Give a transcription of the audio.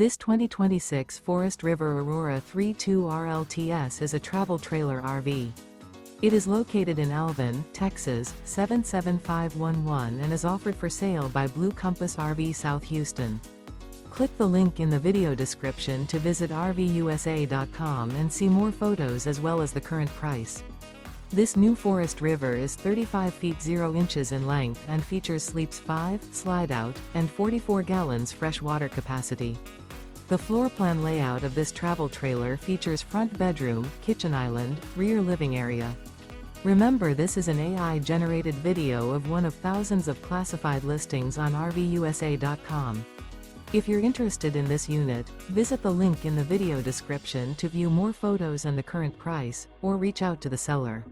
This 2026 Forest River Aurora 3.2 RLTS is a travel trailer RV. It is located in Alvin, Texas, 77511 and is offered for sale by Blue Compass RV South Houston. Click the link in the video description to visit RVUSA.com and see more photos as well as the current price. This new Forest River is 35 feet 0 inches in length and features sleeps 5, Slideout, and 44 gallons fresh water capacity. The floor plan layout of this travel trailer features front bedroom, kitchen island, rear living area. Remember, this is an AI-generated video of one of thousands of classified listings on RVUSA.com. If you're interested in this unit, visit the link in the video description to view more photos and the current price, or reach out to the seller.